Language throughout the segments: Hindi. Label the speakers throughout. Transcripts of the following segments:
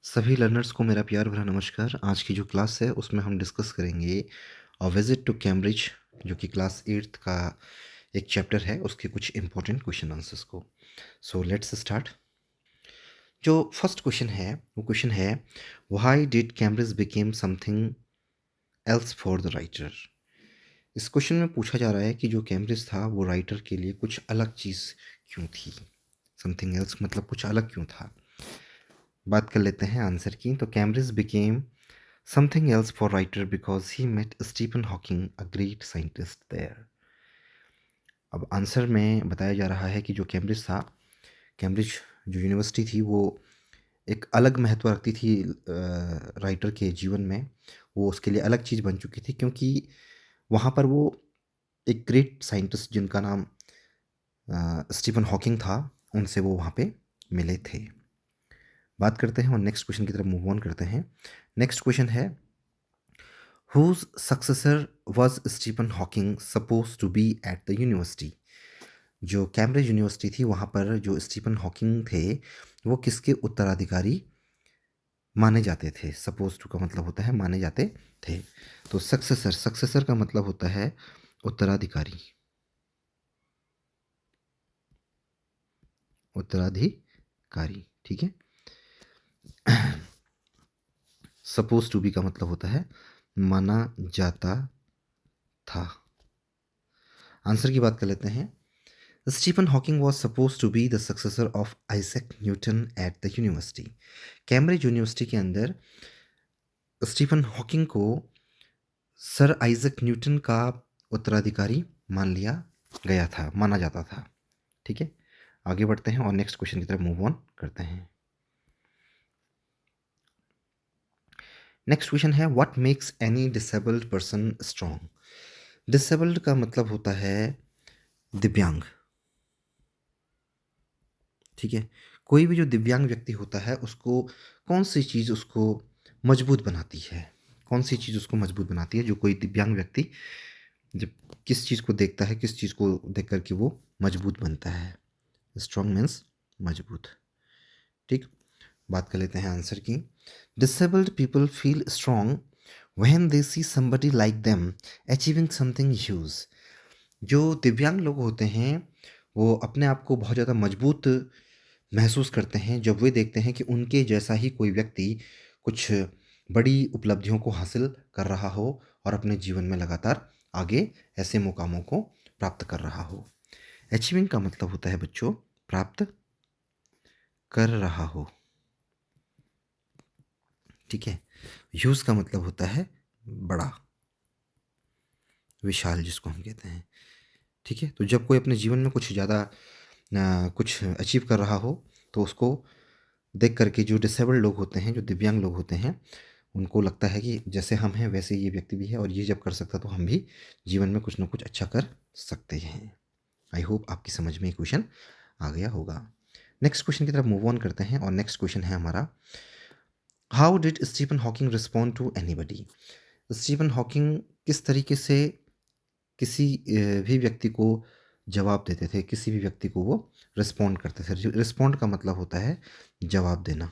Speaker 1: सभी लर्नर्स को मेरा प्यार भरा नमस्कार। आज की जो क्लास है उसमें हम डिस्कस करेंगे विज़िट टू कैम्ब्रिज, जो कि क्लास 8th का एक चैप्टर है, उसके कुछ इंपॉर्टेंट क्वेश्चन आंसर्स को। So let's start. जो फर्स्ट क्वेश्चन है वो क्वेश्चन है, why did Cambridge became something else for the writer. इस क्वेश्चन में पूछा जा रहा है कि जो कैम्ब्रिज था वो राइटर के लिए कुछ अलग चीज़ क्यों थी। समथिंग एल्स मतलब कुछ अलग क्यों था। बात कर लेते हैं आंसर की। तो Cambridge became something else for writer because he met Stephen Hawking, a great scientist there. अब आंसर में बताया जा रहा है कि जो कैम्ब्रिज था, कैम्ब्रिज जो यूनिवर्सिटी थी वो एक अलग महत्व रखती थी राइटर के जीवन में। वो उसके लिए अलग चीज़ बन चुकी थी क्योंकि वहाँ पर वो एक ग्रेट साइंटिस्ट जिनका नाम स्टीफन हॉकिंग था, उनसे वो वहाँ पे मिले थे। बात करते हैं और नेक्स्ट क्वेश्चन की तरफ मूव ऑन करते हैं। नेक्स्ट क्वेश्चन है, whose successor was Stephen Hawking supposed to be at the university। जो कैम्ब्रिज यूनिवर्सिटी थी वहाँ पर जो स्टीफन हॉकिंग थे वो किसके उत्तराधिकारी माने जाते थे। सपोज टू का मतलब होता है माने जाते थे। तो सक्सेसर, सक्सेसर का मतलब होता है उत्तराधिकारी, उत्तराधिकारी, ठीक है। सपोज टू बी का मतलब होता है माना जाता था। आंसर की बात कर लेते हैं। Stephen Hawking was supposed to be the successor of Isaac Newton at the university। Cambridge university के अंदर स्टीफन हॉकिंग को सर आइजक न्यूटन का उत्तराधिकारी मान लिया गया था, माना जाता था, ठीक है। आगे बढ़ते हैं और नेक्स्ट क्वेश्चन की तरफ मूव ऑन करते हैं। नेक्स्ट क्वेश्चन है, what makes any disabled person strong. Disabled का मतलब होता है दिव्यांग, ठीक है। कोई भी जो दिव्यांग व्यक्ति होता है उसको कौन सी चीज़ उसको मजबूत बनाती है, कौन सी चीज़ उसको मजबूत बनाती है। जो कोई दिव्यांग व्यक्ति जब किस चीज़ को देखता है, किस चीज़ को देख कर के वो मजबूत बनता है। स्ट्रॉन्ग मीन्स मजबूत, ठीक। बात कर लेते हैं आंसर की। Disabled people feel strong when they C somebody like them achieving something huge. जो दिव्यांग लोग होते हैं वो अपने आप को बहुत ज़्यादा मजबूत महसूस करते हैं जब वे देखते हैं कि उनके जैसा ही कोई व्यक्ति कुछ बड़ी उपलब्धियों को हासिल कर रहा हो और अपने जीवन में लगातार आगे ऐसे मुकामों को प्राप्त कर रहा हो। अचीविंग का मतलब होता है बच्चों प्राप्त कर रहा हो, ठीक है। ह्यूज का मतलब होता है बड़ा, विशाल, जिसको हम कहते हैं, ठीक है। तो जब कोई अपने जीवन में कुछ ज़्यादा कुछ अचीव कर रहा हो तो उसको देख करके जो डिसेबल्ड लोग होते हैं, जो दिव्यांग लोग होते हैं, उनको लगता है कि जैसे हम हैं वैसे ये व्यक्ति भी है और ये जब कर सकता तो हम भी जीवन में कुछ ना कुछ अच्छा कर सकते हैं। आई होप आपकी समझ में ये क्वेश्चन आ गया होगा। नेक्स्ट क्वेश्चन की तरफ मूव ऑन करते हैं और नेक्स्ट क्वेश्चन है हमारा, how did Stephen Hawking respond to anybody. Stephen Hawking किस तरीके से किसी भी व्यक्ति को जवाब देते थे, किसी भी व्यक्ति को वो रिस्पॉन्ड करते थे। रिस्पॉन्ड का मतलब होता है जवाब देना,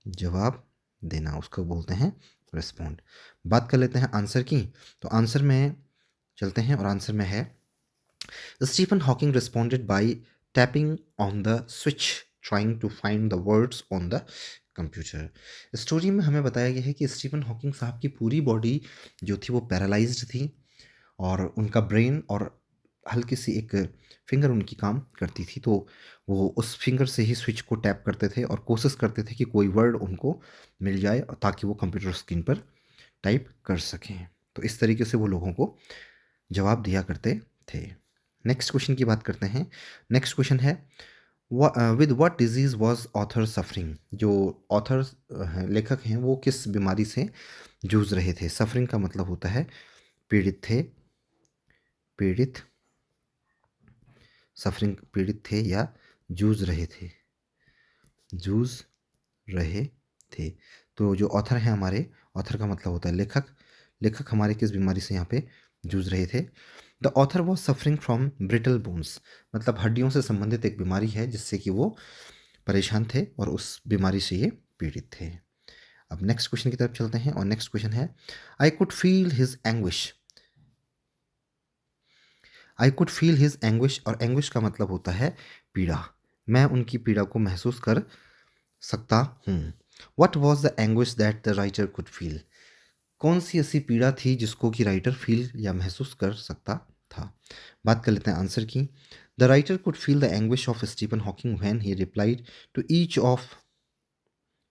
Speaker 1: जवाब देना उसको बोलते हैं रिस्पॉन्ड। बात कर लेते हैं आंसर की। तो आंसर में चलते हैं और आंसर में है, Stephen Hawking responded by tapping on the switch trying to find the words on the computer. Story में हमें बताया गया है कि स्टीफन हॉकिंग साहब की पूरी बॉडी जो थी वो पैरालाइज्ड थी और उनका ब्रेन और हल्की सी एक फिंगर उनकी काम करती थी। तो वो उस फिंगर से ही स्विच को टैप करते थे और कोशिश करते थे कि कोई वर्ड उनको मिल जाए ताकि वो कंप्यूटर स्क्रीन पर टाइप कर सकें। तो इस तरीके से वो लोगों को जवाब दिया करते थे। नेक्स्ट क्वेश्चन की बात करते हैं। नेक्स्ट क्वेश्चन है, with what disease was author suffering. जो ऑथर लेखक हैं वो किस बीमारी से जूझ रहे थे। सफरिंग का मतलब होता है पीड़ित थे, पीड़ित, सफरिंग पीड़ित थे या जूझ रहे थे, जूझ रहे थे। तो जो ऑथर हैं हमारे, ऑथर का मतलब होता है लेखक, लेखक हमारे किस बीमारी से यहाँ पे जूझ रहे थे। The author was suffering from brittle bones, मतलब हड्डियों से संबंधित एक बीमारी है जिससे कि वो परेशान थे और उस बीमारी से ये पीड़ित थे। अब नेक्स्ट क्वेश्चन की तरफ चलते हैं और नेक्स्ट क्वेश्चन है, I could feel his anguish. I could feel his anguish, और एंग्विश का मतलब होता है पीड़ा। मैं उनकी पीड़ा को महसूस कर सकता हूँ। What was the anguish that the writer could feel. कौन सी ऐसी पीड़ा थी जिसको कि राइटर फील या महसूस कर सकता था। बात कर लेते हैं आंसर की। The writer could feel the anguish of Stephen Hawking when he replied to each of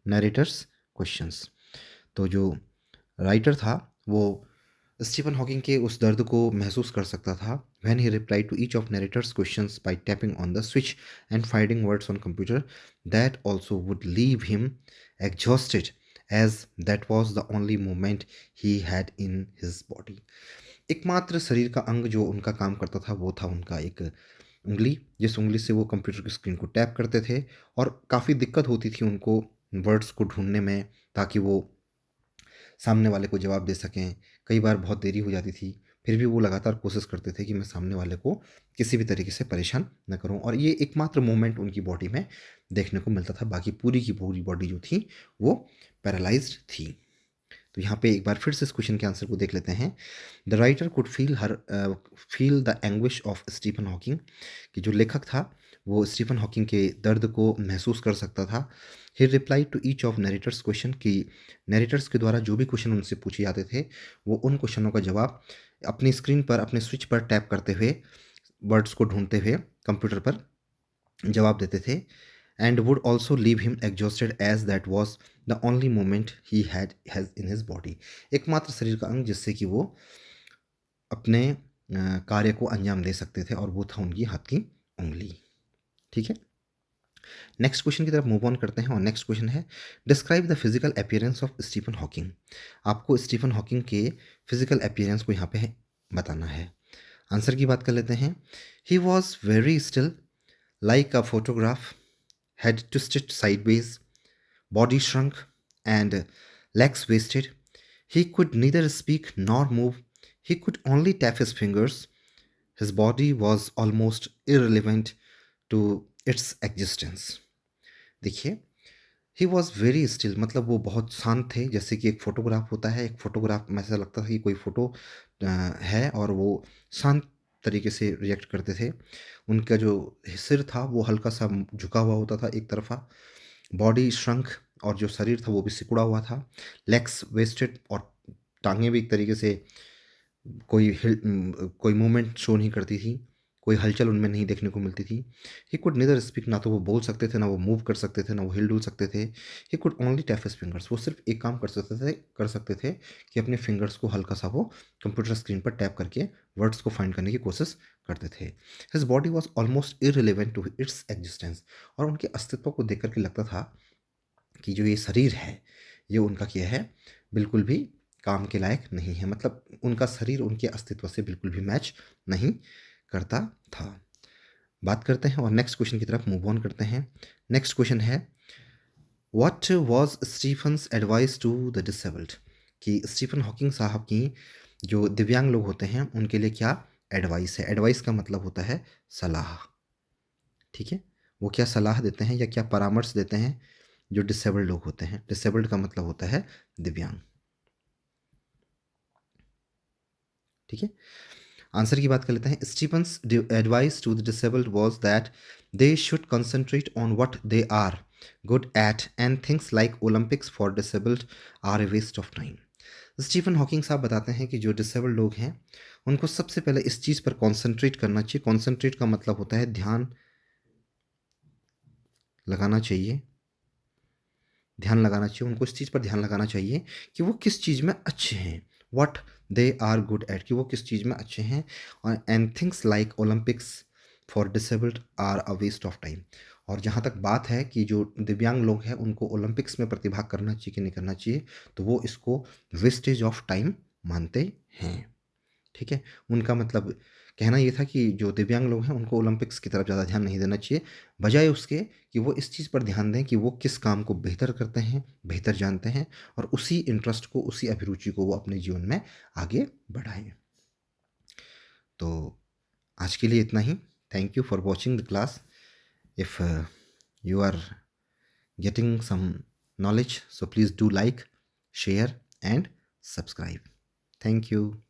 Speaker 1: narrator's questions. तो जो राइटर था वो स्टीफन हॉकिंग के उस दर्द को महसूस कर सकता था when he replied to each of narrator's questions by tapping on the switch and finding words on computer that also would leave him exhausted as that was the only moment he had in his body. एकमात्र शरीर का अंग जो उनका काम करता था वो था उनका एक उंगली, जिस उंगली से वो कंप्यूटर की स्क्रीन को टैप करते थे, और काफ़ी दिक्कत होती थी उनको वर्ड्स को ढूंढने में ताकि वो सामने वाले को जवाब दे सकें। कई बार बहुत देरी हो जाती थी, फिर भी वो लगातार कोशिश करते थे कि मैं सामने वाले को किसी भी तरीके से परेशान न करूं, और ये एकमात्र मोमेंट उनकी बॉडी में देखने को मिलता था। बाकी पूरी की पूरी बॉडी जो थी वो पैरालाइज्ड थी। तो यहाँ पे एक बार फिर से इस क्वेश्चन के आंसर को देख लेते हैं। The writer could feel the anguish of Stephen Hawking, कि जो लेखक था वो स्टीफन हॉकिंग के दर्द को महसूस कर सकता था। He reply to each of narrator's question, कि नरेटर्स के द्वारा जो भी क्वेश्चन उनसे पूछे जाते थे वो उन क्वेश्चनों का जवाब अपनी स्क्रीन पर अपने स्विच पर टैप करते हुए, वर्ड्स को ढूंढते हुए कंप्यूटर पर जवाब देते थे। And would also leave him exhausted as that was the only moment he has in his body. एकमात्र शरीर का अंग जिससे कि वो अपने कार्य को अंजाम दे सकते थे, और वो था उनकी हाथ की उंगली। ठीक है, नेक्स्ट क्वेश्चन की तरफ मूव ऑन करते हैं और नेक्स्ट क्वेश्चन है, describe the physical appearance of Stephen Hawking. आपको स्टीफन हॉकिंग के फिजिकल अपीयरेंस को यहाँ पे बताना है। आंसर की बात कर लेते हैं। He was very still like a photograph, head twisted sideways, body shrunk, and legs wasted. He could neither speak nor move. He could only tap his fingers. His body was almost irrelevant to its existence. देखिए, ही वॉज वेरी स्टिल मतलब वो बहुत शांत थे, जैसे कि एक फोटोग्राफ होता है। एक फोटोग्राफ में ऐसा लगता था कि कोई फोटो है, और वो शांत तरीके से रिएक्ट करते थे। उनका जो सिर था वो हल्का सा झुका हुआ होता था एक तरफा। बॉडी श्रंक, और जो शरीर था वो भी सिकुड़ा हुआ था। लेग्स वेस्टेड, और टांगें भी एक तरीके से कोई मूवमेंट शो नहीं करती थी, कोई हलचल उनमें नहीं देखने को मिलती थी। ही कुड नेदर स्पीक, ना तो वो बोल सकते थे, ना वो मूव कर सकते थे, ना वो हिल डुल सकते थे। He could only tap his fingers, वो सिर्फ एक काम कर सकते थे कि अपने फिंगर्स को हल्का सा वो कंप्यूटर स्क्रीन पर टैप करके वर्ड्स को फाइंड करने की कोशिश करते थे। His body was almost irrelevant to its existence, और उनके अस्तित्व को देख करके लगता था कि जो ये शरीर है ये उनका क्या है, बिल्कुल भी काम के लायक नहीं है। मतलब उनका शरीर उनके अस्तित्व से बिल्कुल भी मैच नहीं करता था। बात करते हैं और नेक्स्ट क्वेश्चन की तरफ मूव ऑन करते हैं। नेक्स्ट क्वेश्चन है, what was Stephen's advice to the disabled, कि स्टीफन हॉकिंग साहब की जो दिव्यांग लोग होते हैं उनके लिए क्या एडवाइस है। एडवाइस का मतलब होता है सलाह। ठीक है, वो क्या सलाह देते हैं या क्या परामर्श देते हैं जो डिसेबल्ड लोग होते हैं। डिसेबल्ड का मतलब होता है दिव्यांग। ठीक है, आंसर की बात कर लेते हैं। Stephen's advice to the disabled was that they should concentrate on what they are good at, and things like Olympics for disabled are a waste of time. Stephen Hawking साहब बताते हैं कि जो डिसेबल्ड लोग हैं उनको सबसे पहले इस चीज़ पर कॉन्सेंट्रेट करना चाहिए। कॉन्सेंट्रेट का मतलब होता है ध्यान लगाना चाहिए। ध्यान लगाना चाहिए, उनको इस चीज़ पर ध्यान लगाना चाहिए कि वो किस चीज़ में अच्छे हैं। What they are good at, कि वो किस चीज़ में अच्छे हैं। और and things like Olympics for disabled are a waste of time. और जहाँ तक बात है कि जो दिव्यांग लोग हैं उनको ओलंपिक्स में प्रतिभाग करना चाहिए कि नहीं करना चाहिए, तो वो इसको वेस्टेज ऑफ टाइम मानते हैं। ठीक है, उनका मतलब कहना ये था कि जो दिव्यांग लोग हैं उनको ओलंपिक्स की तरफ ज़्यादा ध्यान नहीं देना चाहिए, बजाय उसके कि वो इस चीज़ पर ध्यान दें कि वो किस काम को बेहतर करते हैं, बेहतर जानते हैं, और उसी इंटरेस्ट को, उसी अभिरुचि को वो अपने जीवन में आगे बढ़ाएं। तो आज के लिए इतना ही। Thank you for watching the class. If you are getting some knowledge. So please do like, share, and subscribe. Thank you.